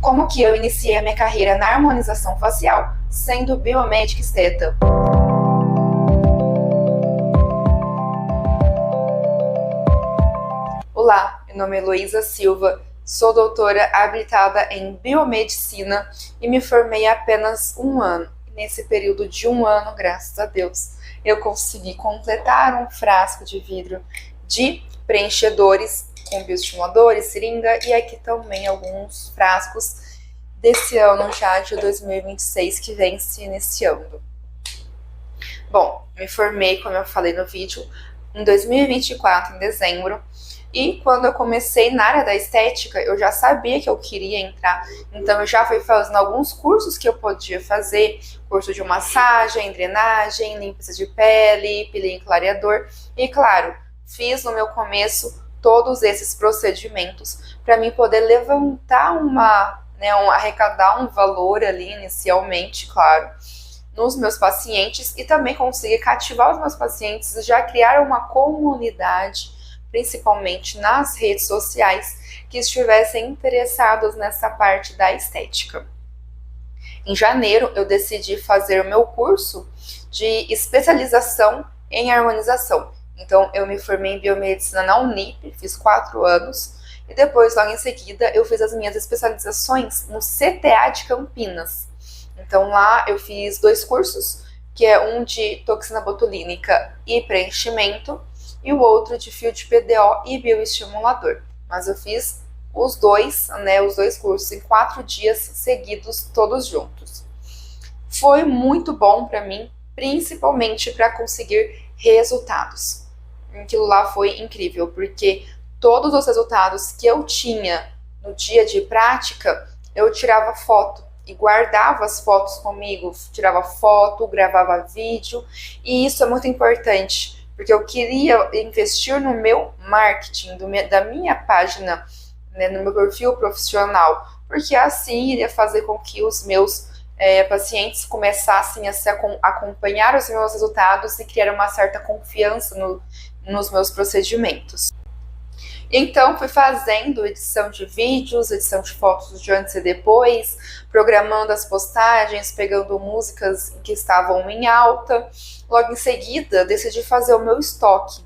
como que eu iniciei a minha carreira na harmonização facial sendo biomédica esteta. Olá, meu nome é Heloísa Silva, sou doutora habilitada em biomedicina e me formei há apenas um ano. Nesse período de um ano, graças a Deus, eu consegui completar um frasco de vidro de preenchedores com bioestimuladores, seringa e aqui também alguns frascos desse ano já de 2026 que vem se iniciando. Bom, me formei, como eu falei no vídeo, em 2024, em dezembro, e quando eu comecei na área da estética, eu já sabia que eu queria entrar, então eu já fui fazendo alguns cursos que eu podia fazer, curso de massagem, drenagem, limpeza de pele, peeling clareador, e claro, fiz no meu começo todos esses procedimentos para mim poder levantar arrecadar um valor ali inicialmente, claro, nos meus pacientes e também conseguir cativar os meus pacientes e já criar uma comunidade, principalmente nas redes sociais, que estivessem interessados nessa parte da estética. Em janeiro, eu decidi fazer o meu curso de especialização em harmonização. Então, eu me formei em biomedicina na Unip, fiz 4 anos, e depois, logo em seguida, eu fiz as minhas especializações no CTA de Campinas. Então, lá eu fiz 2 cursos, que é um de toxina botulínica e preenchimento, e o outro de fio de PDO e bioestimulador. Mas eu fiz os dois cursos em 4 dias seguidos, todos juntos. Foi muito bom para mim, principalmente para conseguir resultados. Aquilo lá foi incrível, porque todos os resultados que eu tinha no dia de prática, eu tirava foto e guardava as fotos comigo, tirava foto, gravava vídeo, e isso é muito importante, porque eu queria investir no meu marketing, da minha página, no meu perfil profissional, porque assim iria fazer com que os meus pacientes começassem a acompanhar os meus resultados e criar uma certa confiança nos meus procedimentos. Então, fui fazendo edição de vídeos, edição de fotos de antes e depois, programando as postagens, pegando músicas que estavam em alta. Logo em seguida, decidi fazer o meu estoque.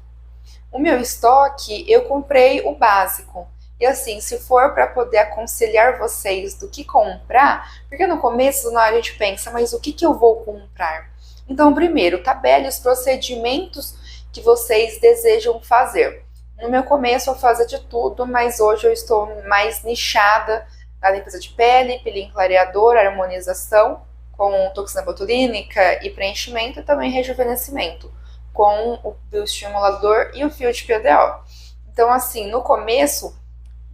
O meu estoque, eu comprei o básico. E assim, se for para poder aconselhar vocês do que comprar, porque no começo a gente pensa, mas o que eu vou comprar? Então, primeiro, tabele os procedimentos que vocês desejam fazer. No meu começo eu fazia de tudo, mas hoje eu estou mais nichada na limpeza de pele, peeling clareador, harmonização, com toxina botulínica e preenchimento, e também rejuvenescimento, com o bioestimulador e o fio de PDO. Então, assim, no começo,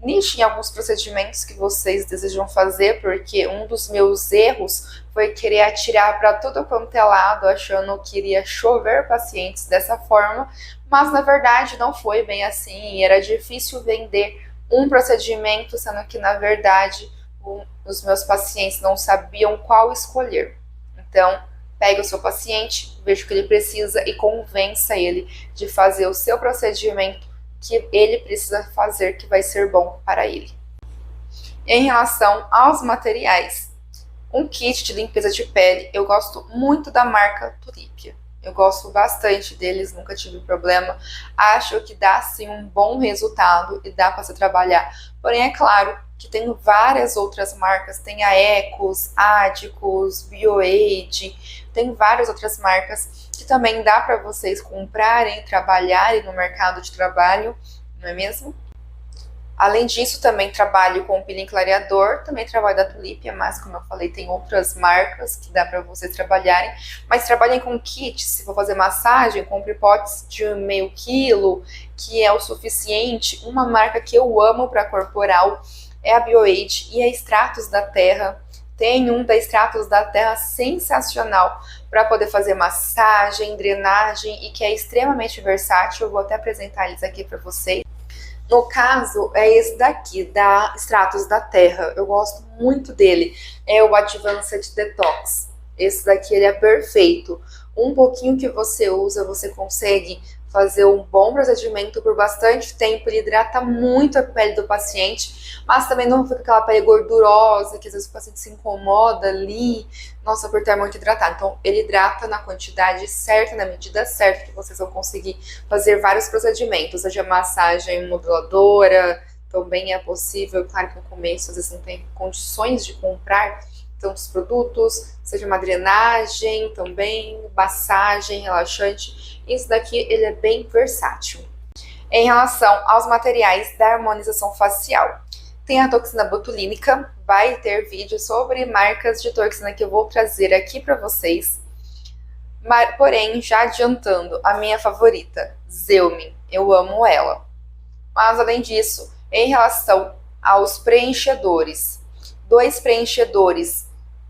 nichem alguns procedimentos que vocês desejam fazer, porque um dos meus erros foi querer atirar para tudo quanto é lado, achando que iria chover pacientes dessa forma, mas na verdade não foi bem assim, e era difícil vender um procedimento, sendo que na verdade os meus pacientes não sabiam qual escolher. Então, pegue o seu paciente, veja o que ele precisa e convença ele de fazer o seu procedimento que ele precisa fazer, que vai ser bom para ele. Em relação aos materiais, um kit de limpeza de pele, eu gosto muito da marca Tulipia. Eu gosto bastante deles, nunca tive problema. Acho que dá sim um bom resultado e dá para se trabalhar. Porém, é claro que tem várias outras marcas, tem a Ecos, Adicos, BioAid, tem várias outras marcas que também dá para vocês comprarem, trabalharem no mercado de trabalho, não é mesmo? Além disso, também trabalho com peeling clareador, também trabalho da Tulipia, mas como eu falei, tem outras marcas que dá para vocês trabalharem, mas trabalhem com kits. Se for fazer massagem, compre potes de meio quilo, que é o suficiente. Uma marca que eu amo para corporal é a BioAid e a Extratos da Terra. Tem um da Extratos da Terra sensacional para poder fazer massagem, drenagem e que é extremamente versátil. Eu vou até apresentar eles aqui para vocês. No caso, é esse daqui, da Extratos da Terra. Eu gosto muito dele. É o Advanced Detox. Esse daqui ele é perfeito. Um pouquinho que você usa, você consegue fazer um bom procedimento por bastante tempo, ele hidrata muito a pele do paciente, mas também não fica aquela pele gordurosa, que às vezes o paciente se incomoda ali, nossa, por estar muito hidratado. Então, ele hidrata na quantidade certa, na medida certa, que vocês vão conseguir fazer vários procedimentos, seja massagem moduladora, também é possível, claro que no começo às vezes não tem condições de comprar tantos produtos, seja uma drenagem também, massagem, relaxante. Isso daqui ele é bem versátil. Em relação aos materiais da harmonização facial, tem a toxina botulínica, vai ter vídeo sobre marcas de toxina que eu vou trazer aqui para vocês. Porém, já adiantando, a minha favorita, Xeomin, eu amo ela. Mas além disso, em relação aos preenchedores, 2 preenchedores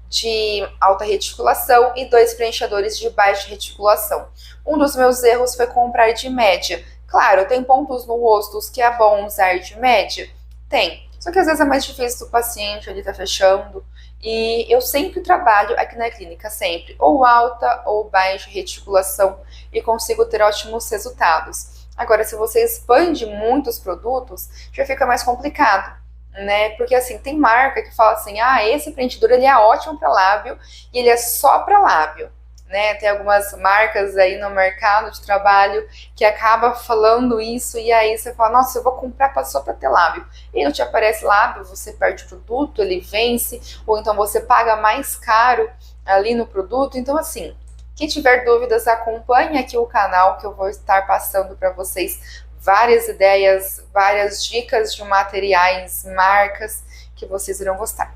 de alta reticulação e 2 preenchedores de baixa reticulação. Um dos meus erros foi comprar de média. Claro, tem pontos no rosto que é bom usar de média? Tem. Só que às vezes é mais difícil do paciente, ele tá fechando. E eu sempre trabalho aqui na clínica, sempre, ou alta ou baixa reticulação, e consigo ter ótimos resultados. Agora, se você expande muitos produtos, já fica mais complicado, né? Porque assim, tem marca que fala assim, esse preenchedor ele é ótimo para lábio e ele é só para lábio, né? Tem algumas marcas aí no mercado de trabalho que acaba falando isso e aí você fala, nossa, eu vou comprar só para ter lábio. E não te aparece lábio, você perde o produto, ele vence, ou então você paga mais caro ali no produto. Então assim, quem tiver dúvidas, acompanhe aqui o canal que eu vou estar passando para vocês várias ideias, várias dicas de materiais, marcas que vocês irão gostar.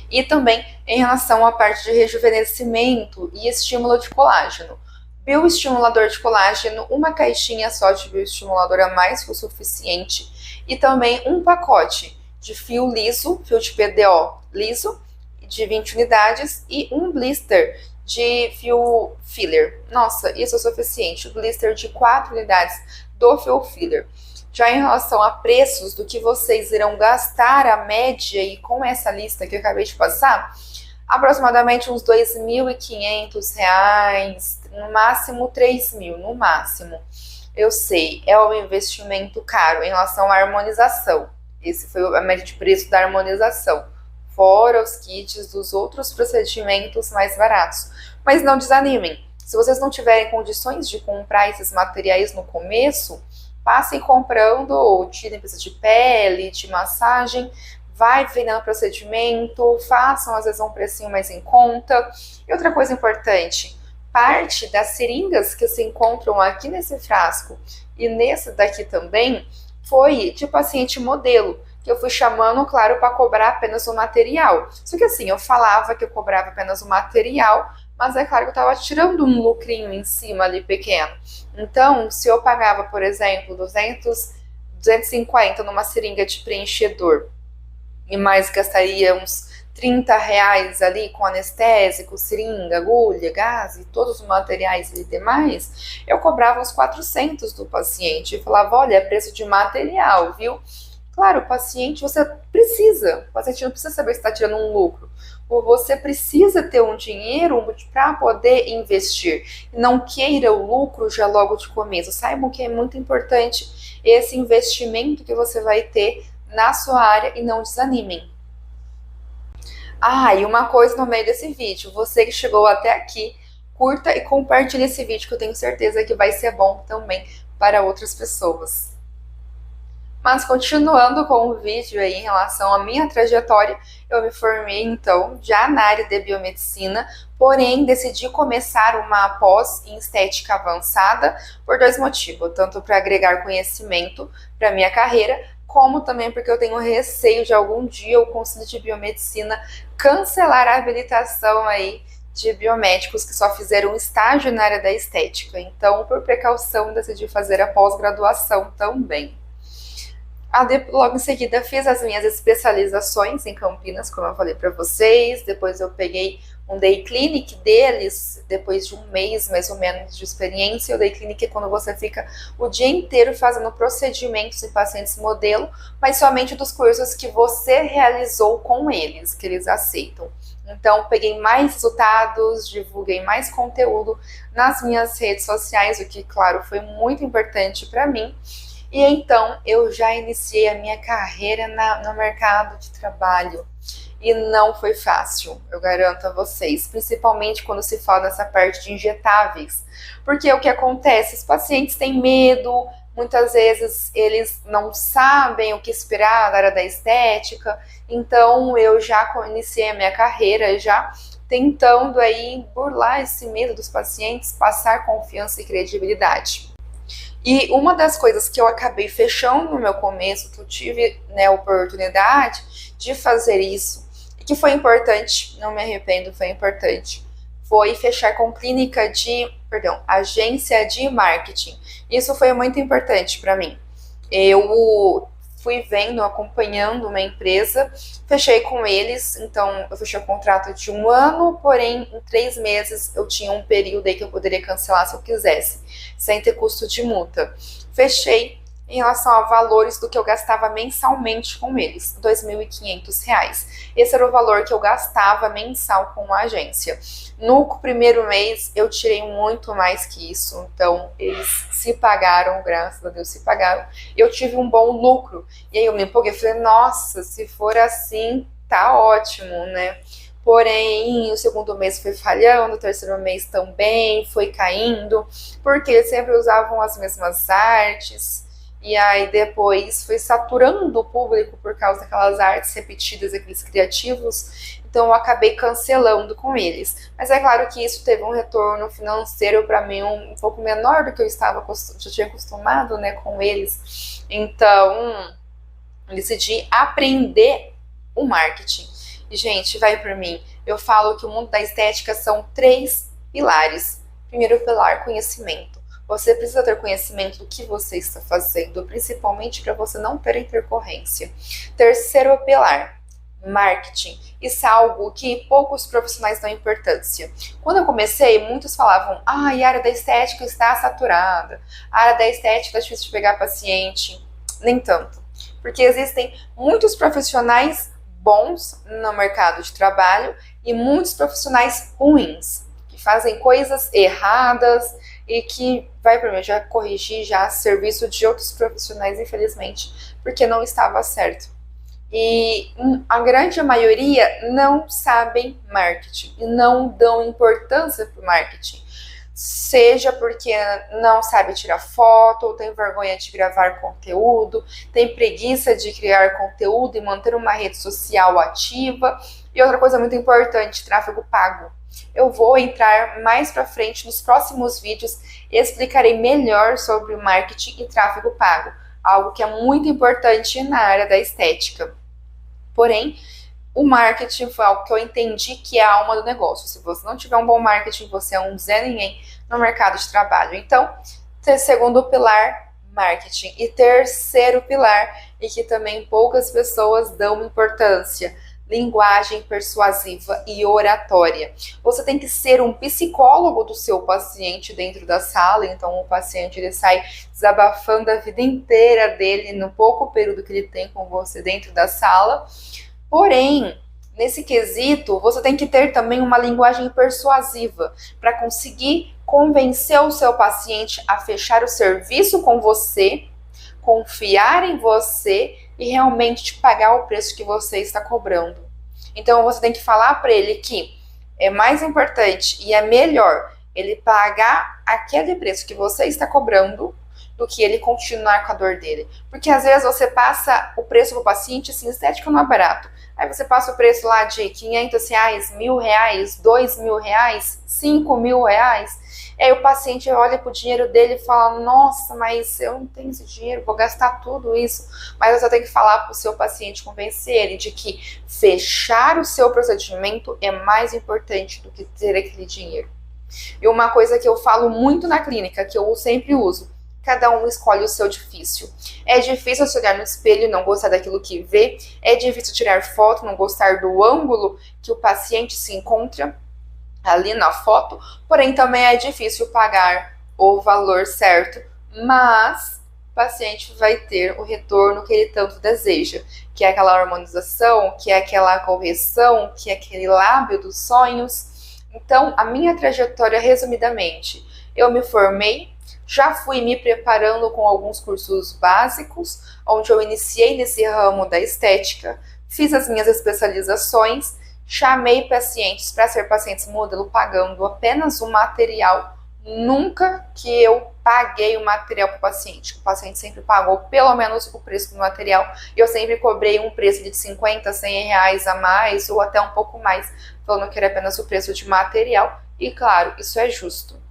E também em relação à parte de rejuvenescimento e estímulo de colágeno. Bioestimulador de colágeno, uma caixinha só de bioestimulador a mais que o suficiente. E também um pacote de fio liso, fio de PDO liso, de 20 unidades e um blister de fio filler. Nossa, isso é suficiente. O blister de 4 unidades do fio filler. Já em relação a preços do que vocês irão gastar a média e com essa lista que eu acabei de passar, aproximadamente uns R$2.500, no máximo R$3.000, no máximo. Eu sei, é um investimento caro em relação à harmonização. Esse foi a média de preço da harmonização, fora os kits dos outros procedimentos mais baratos. Mas não desanimem, se vocês não tiverem condições de comprar esses materiais no começo, passem comprando ou de limpeza de pele, de massagem, vai vendendo o procedimento, façam às vezes um precinho mais em conta. E outra coisa importante, parte das seringas que se encontram aqui nesse frasco e nesse daqui também, foi de paciente modelo, que eu fui chamando, claro, para cobrar apenas o material. Só que assim, eu falava que eu cobrava apenas o material, mas é claro que eu estava tirando um lucrinho em cima ali pequeno. Então, se eu pagava, por exemplo, 250 numa seringa de preenchedor e mais gastaria uns R$30 ali com anestésico, seringa, agulha, gás e todos os materiais e demais, eu cobrava uns 400 do paciente e falava, olha, é preço de material, viu? Claro, o paciente, o paciente não precisa saber se está tirando um lucro. Você precisa ter um dinheiro para poder investir. Não queira o lucro já logo de começo. Saibam que é muito importante esse investimento que você vai ter na sua área e não desanimem. E uma coisa no meio desse vídeo. Você que chegou até aqui, curta e compartilhe esse vídeo que eu tenho certeza que vai ser bom também para outras pessoas. Mas continuando com o vídeo aí em relação à minha trajetória, eu me formei então já na área de biomedicina, porém decidi começar uma pós em estética avançada por 2 motivos, tanto para agregar conhecimento para minha carreira, como também porque eu tenho receio de algum dia o Conselho de Biomedicina cancelar a habilitação aí de biomédicos que só fizeram um estágio na área da estética. Então, por precaução, decidi fazer a pós-graduação também. Logo em seguida fiz as minhas especializações em Campinas, como eu falei para vocês. Depois eu peguei um day clinic deles, depois de um mês mais ou menos de experiência. O day clinic é quando você fica o dia inteiro fazendo procedimentos em pacientes modelo, mas somente dos cursos que você realizou com eles, que eles aceitam. Então, peguei mais resultados, divulguei mais conteúdo nas minhas redes sociais, o que, claro, foi muito importante para mim. E então, eu já iniciei a minha carreira no mercado de trabalho. E não foi fácil, eu garanto a vocês, principalmente quando se fala dessa parte de injetáveis. Porque o que acontece? Os pacientes têm medo, muitas vezes eles não sabem o que esperar da área da estética, então eu já iniciei a minha carreira já tentando aí burlar esse medo dos pacientes, passar confiança e credibilidade. E uma das coisas que eu acabei fechando no meu começo, que eu tive, né, oportunidade de fazer isso, e que foi importante, não me arrependo, foi importante, foi fechar com agência de marketing. Isso foi muito importante para mim. Eu fui vendo, acompanhando uma empresa, fechei com eles, então eu fechei o contrato de 1 ano, porém em 3 meses eu tinha um período aí que eu poderia cancelar se eu quisesse, sem ter custo de multa. Fechei em relação a valores do que eu gastava mensalmente com eles, R$ 2.500. Esse era o valor que eu gastava mensal com a agência. No primeiro mês eu tirei muito mais que isso, então eles se pagaram, graças a Deus se pagaram. Eu tive um bom lucro, e aí eu me empolguei, falei, nossa, se for assim, tá ótimo, né? Porém, o segundo mês foi falhando, o terceiro mês também foi caindo, porque eles sempre usavam as mesmas artes, e aí depois foi saturando o público por causa daquelas artes repetidas, aqueles criativos, então eu acabei cancelando com eles. Mas é claro que isso teve um retorno financeiro para mim um pouco menor do que eu já tinha acostumado, né, com eles. Então, eu decidi aprender o marketing. E, gente, vai por mim. Eu falo que o mundo da estética são 3 pilares. Primeiro pilar, conhecimento. Você precisa ter conhecimento do que você está fazendo, principalmente para você não ter intercorrência. Terceiro pilar, marketing. Isso é algo que poucos profissionais dão importância. Quando eu comecei, muitos falavam, a área da estética está saturada, a área da estética é difícil de pegar paciente. Nem tanto. Porque existem muitos profissionais bons no mercado de trabalho e muitos profissionais ruins, que fazem coisas erradas e que, vai para mim, já corrigi já serviço de outros profissionais, infelizmente, porque não estava certo. E a grande maioria não sabem marketing e não dão importância para o marketing. Seja porque não sabe tirar foto, ou tem vergonha de gravar conteúdo, tem preguiça de criar conteúdo e manter uma rede social ativa. E outra coisa muito importante, tráfego pago. Eu vou entrar mais para frente nos próximos vídeos e explicarei melhor sobre o marketing e tráfego pago, algo que é muito importante na área da estética. Porém, o marketing foi algo que eu entendi que é a alma do negócio. Se você não tiver um bom marketing, você é um Zé Ninguém no mercado de trabalho. Então, segundo pilar, marketing. E terceiro pilar, e que também poucas pessoas dão importância, linguagem persuasiva e oratória. Você tem que ser um psicólogo do seu paciente dentro da sala, então o paciente ele sai desabafando a vida inteira dele no pouco período que ele tem com você dentro da sala. Porém, nesse quesito, você tem que ter também uma linguagem persuasiva para conseguir convencer o seu paciente a fechar o serviço com você, confiar em você e realmente te pagar o preço que você está cobrando. Então, você tem que falar para ele que é mais importante e é melhor ele pagar aquele preço que você está cobrando do que ele continuar com a dor dele. Porque às vezes você passa o preço para o paciente, assim, estética não é barato. Aí você passa o preço lá de R$500, R$1.000, R$2.000, R$5.000. Aí o paciente olha pro dinheiro dele e fala, nossa, mas eu não tenho esse dinheiro, vou gastar tudo isso. Mas você tem que falar pro seu paciente, convencer ele de que fechar o seu procedimento é mais importante do que ter aquele dinheiro. E uma coisa que eu falo muito na clínica, que eu sempre uso, cada um escolhe o seu difícil. É difícil se olhar no espelho e não gostar daquilo que vê, é difícil tirar foto, não gostar do ângulo que o paciente se encontra ali na foto, porém também é difícil pagar o valor certo, mas paciente vai ter o retorno que ele tanto deseja, que é aquela harmonização, que é aquela correção, que é aquele lábio dos sonhos. Então, a minha trajetória, resumidamente, eu me formei, já fui me preparando com alguns cursos básicos, onde eu iniciei nesse ramo da estética, fiz as minhas especializações, chamei pacientes para ser pacientes modelo pagando apenas o material, nunca que eu paguei o material para o paciente sempre pagou pelo menos o preço do material, e eu sempre cobrei um preço de 50, 100 reais a mais, ou até um pouco mais, falando que era apenas o preço de material, e claro, isso é justo.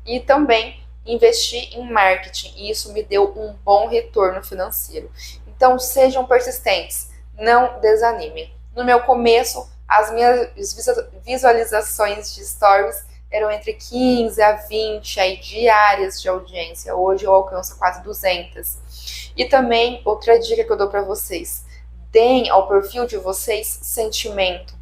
E também investi em marketing, e isso me deu um bom retorno financeiro. Então sejam persistentes, não desanimem. No meu começo, as minhas visualizações de stories eram entre 15 a 20 aí, diárias de audiência. Hoje eu alcanço quase 200. E também, outra dica que eu dou para vocês: deem ao perfil de vocês sentimento,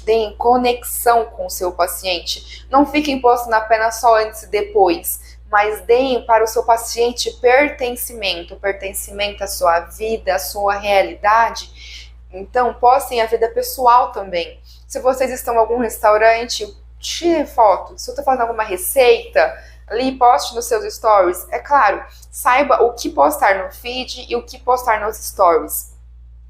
deem conexão com o seu paciente. Não fiquem postando apenas só antes e depois, mas deem para o seu paciente pertencimento à sua vida, à sua realidade. Então, postem a vida pessoal também. Se vocês estão em algum restaurante, tire foto. Se eu estou fazendo alguma receita, ali poste nos seus stories. É claro, saiba o que postar no feed e o que postar nos stories.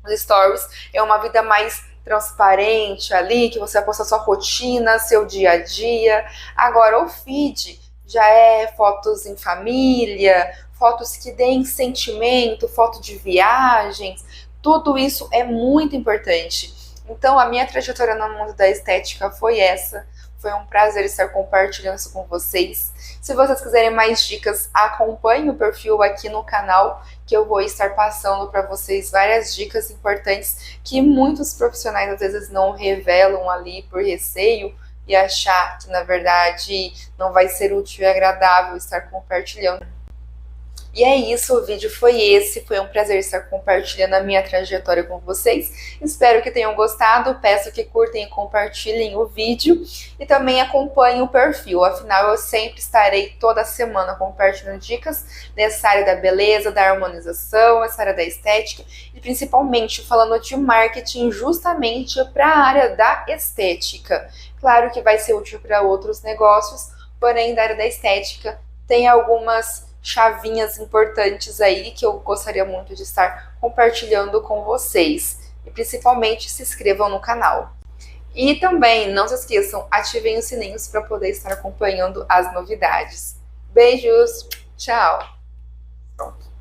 Os stories é uma vida mais transparente ali, que você vai postar sua rotina, seu dia a dia. Agora, o feed já é fotos em família, fotos que deem sentimento, foto de viagens. Tudo isso é muito importante. Então, a minha trajetória no mundo da estética foi essa. Foi um prazer estar compartilhando isso com vocês. Se vocês quiserem mais dicas, acompanhe o perfil aqui no canal, que eu vou estar passando para vocês várias dicas importantes que muitos profissionais às vezes não revelam ali por receio e achar que, na verdade, não vai ser útil e agradável estar compartilhando. E é isso, o vídeo foi esse, foi um prazer estar compartilhando a minha trajetória com vocês. Espero que tenham gostado, peço que curtem e compartilhem o vídeo e também acompanhem o perfil, afinal eu sempre estarei toda semana compartilhando dicas nessa área da beleza, da harmonização, essa área da estética e principalmente falando de marketing justamente para a área da estética. Claro que vai ser útil para outros negócios, porém da área da estética tem algumas chavinhas importantes aí que eu gostaria muito de estar compartilhando com vocês. E principalmente se inscrevam no canal. E também não se esqueçam, ativem os sininhos para poder estar acompanhando as novidades. Beijos, tchau! Pronto.